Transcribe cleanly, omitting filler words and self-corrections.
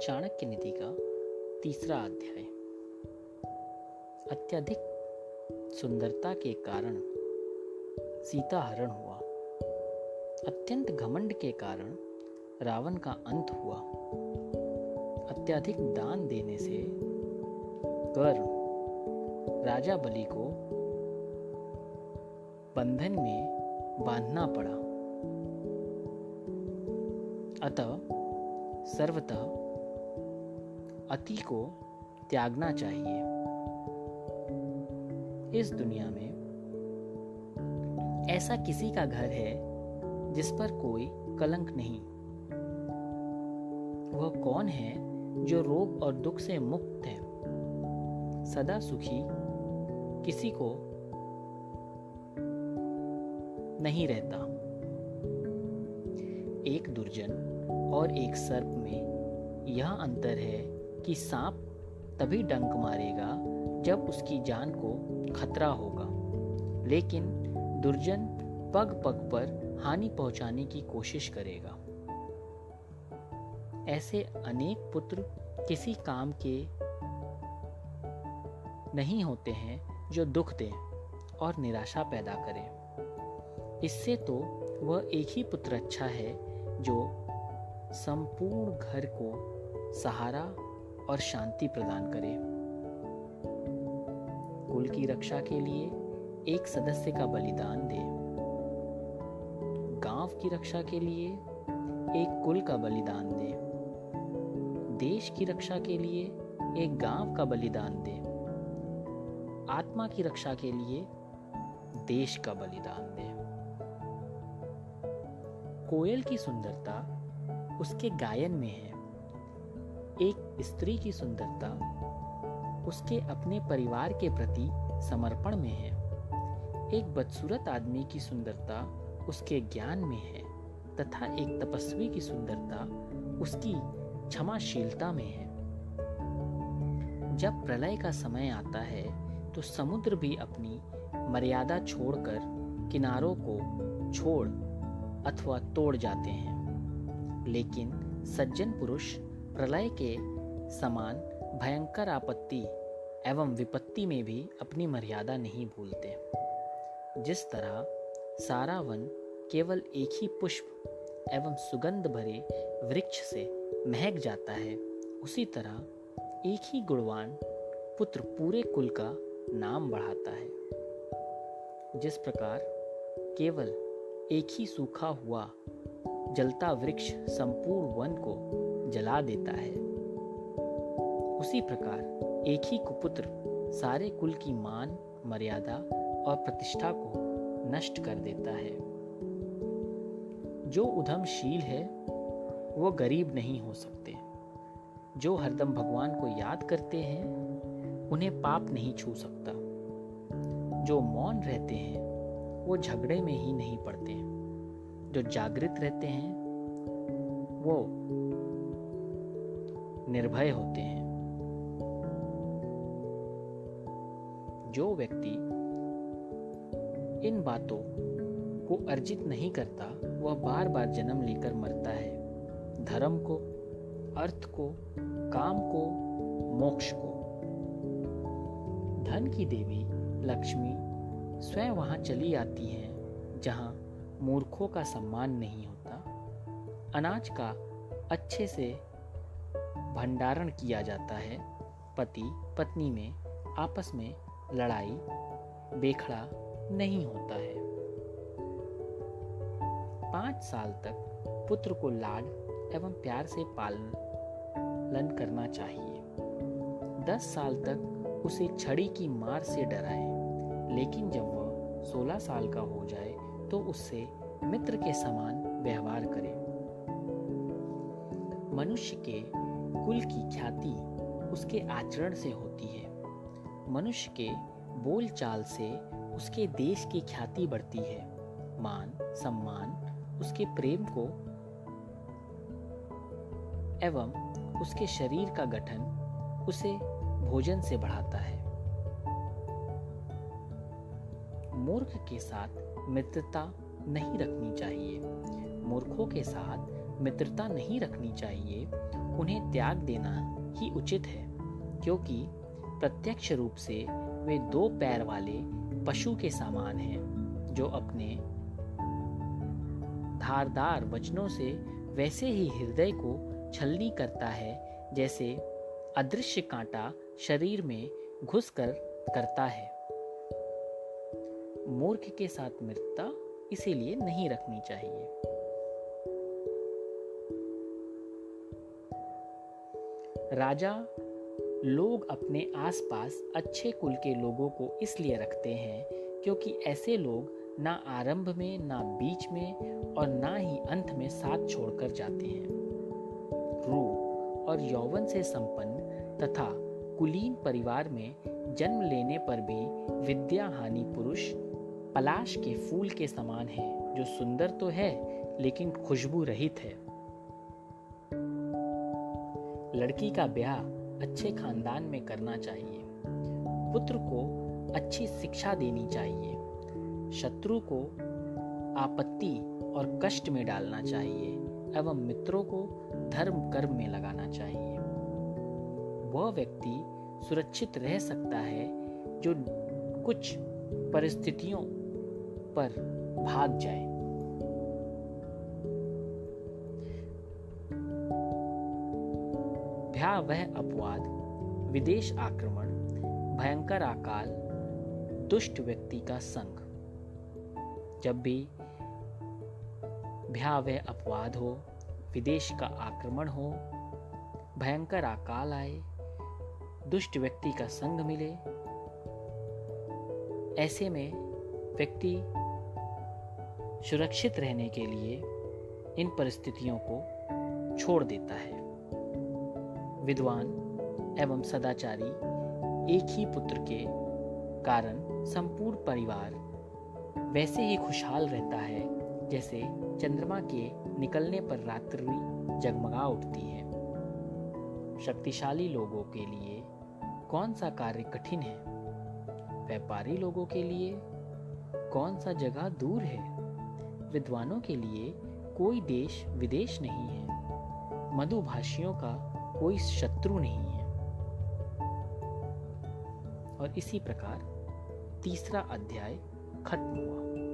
चाणक्य नीति का तीसरा अध्याय। अत्यधिक सुंदरता के कारण सीता हरण हुआ। अत्यंत घमंड के कारण रावण का अंत हुआ। अत्यधिक दान देने से कर्ण राजा बलि को बंधन में बांधना पड़ा। अतः सर्वतः अति को त्यागना चाहिए। इस दुनिया में ऐसा किसी का घर है जिस पर कोई कलंक नहीं। वह कौन है जो रोग और दुख से मुक्त है, सदा सुखी, किसी को नहीं रहता। एक दुर्जन और एक सर्प में यह अंतर है कि सांप तभी डंक मारेगा जब उसकी जान को खतरा होगा, लेकिन दुर्जन पग पग पर हानि पहुंचाने की कोशिश करेगा। ऐसे अनेक पुत्र किसी काम के नहीं होते हैं जो दुख दें और निराशा पैदा करें। इससे तो वह एक ही पुत्र अच्छा है जो संपूर्ण घर को सहारा और शांति प्रदान करे। कुल की रक्षा के लिए एक सदस्य का बलिदान दे। गांव की रक्षा के लिए एक कुल का बलिदान दे। देश की रक्षा के लिए एक गांव का बलिदान दे। आत्मा की रक्षा के लिए देश का बलिदान दे। कोयल की सुंदरता उसके गायन में है। एक स्त्री की सुंदरता उसके अपने परिवार के प्रति समर्पण में है। एक बदसूरत आदमी की सुंदरता उसके ज्ञान में है तथा एक तपस्वी की सुंदरता उसकी क्षमाशीलता में है। जब प्रलय का समय आता है तो समुद्र भी अपनी मर्यादा छोड़कर किनारों को छोड़ अथवा तोड़ जाते हैं, लेकिन सज्जन पुरुष प्रलय के समान भयंकर आपत्ति एवं विपत्ति में भी अपनी मर्यादा नहीं भूलते। जिस तरह सारा वन केवल एक ही पुष्प एवं सुगंध भरे वृक्ष से महक जाता है, उसी तरह एक ही गुणवान पुत्र पूरे कुल का नाम बढ़ाता है। जिस प्रकार केवल एक ही सूखा हुआ जलता वृक्ष संपूर्ण वन को जला देता है, उसी प्रकार एक ही कुपुत्र सारे कुल की मान, मर्यादा और प्रतिष्ठा को नष्ट कर देता है। जो उद्यमशील है वो गरीब नहीं हो सकते। जो हरदम भगवान को याद करते हैं उन्हें पाप नहीं छू सकता। जो मौन रहते हैं वो झगड़े में ही नहीं पड़ते। जो जागृत रहते हैं वो निर्भय होते हैं। जो व्यक्ति इन बातों को अर्जित नहीं करता वह बार बार जन्म लेकर मरता है। धर्म को, अर्थ को, काम को, मोक्ष को। धन की देवी लक्ष्मी स्वयं वहां चली आती हैं जहां मूर्खों का सम्मान नहीं होता। अनाज का अच्छे से भंडारण किया जाता है। पति पत्नी में आपस में लड़ाई बेखड़ा नहीं होता है। 5 साल तक पुत्र को लाड एवं प्यार से पालन करना चाहिए। 10 साल तक उसे छड़ी की मार से डराएं, लेकिन जब वह 16 साल का हो जाए तो उससे मित्र के समान व्यवहार करें। मनुष्य के कुल की ख्याति उसके आचरण से होती है। मनुष्य के बोल चाल से उसके देश की ख्याति बढ़ती है। मान सम्मान उसके प्रेम को एवं उसके शरीर का गठन उसे भोजन से बढ़ाता है। मूर्ख के साथ मित्रता नहीं रखनी चाहिए। मूर्खों के साथ मित्रता नहीं रखनी चाहिए, उन्हें त्याग देना ही उचित है, क्योंकि प्रत्यक्ष रूप से वे दो पैर वाले पशु के समान हैं, जो अपने धारदार वचनों से वैसे ही हृदय को छलनी करता है जैसे अदृश्य कांटा शरीर में घुसकर करता है। मूर्ख के साथ मित्रता इसीलिए नहीं रखनी चाहिए। राजा लोग अपने आसपास अच्छे कुल के लोगों को इसलिए रखते हैं क्योंकि ऐसे लोग ना आरंभ में, ना बीच में और ना ही अंत में साथ छोड़कर जाते हैं। रूप और यौवन से संपन्न तथा कुलीन परिवार में जन्म लेने पर भी विद्याहानी पुरुष पलाश के फूल के समान है, जो सुंदर तो है लेकिन खुशबू रहित है। लड़की का ब्याह अच्छे खानदान में करना चाहिए। पुत्र को अच्छी शिक्षा देनी चाहिए। शत्रु को आपत्ति और कष्ट में डालना चाहिए एवं मित्रों को धर्म कर्म में लगाना चाहिए। वह व्यक्ति सुरक्षित रह सकता है जो कुछ परिस्थितियों पर भाग जाए। भयावह अपवाद, विदेश आक्रमण, भयंकर अकाल, दुष्ट व्यक्ति का संग। जब भी भयावह अपवाद हो, विदेश का आक्रमण हो, भयंकर अकाल आए, दुष्ट व्यक्ति का संग मिले, ऐसे में व्यक्ति सुरक्षित रहने के लिए इन परिस्थितियों को छोड़ देता है। विद्वान एवं सदाचारी एक ही पुत्र के कारण संपूर्ण परिवार वैसे ही खुशहाल रहता है जैसे चंद्रमा के निकलने पर रात्रि जगमगा उठती है। शक्तिशाली लोगों के लिए कौन सा कार्य कठिन है? व्यापारी लोगों के लिए कौन सा जगह दूर है? विद्वानों के लिए कोई देश विदेश नहीं है। मधुभाषियों का कोई शत्रु नहीं है। और इसी प्रकार तीसरा अध्याय खत्म हुआ।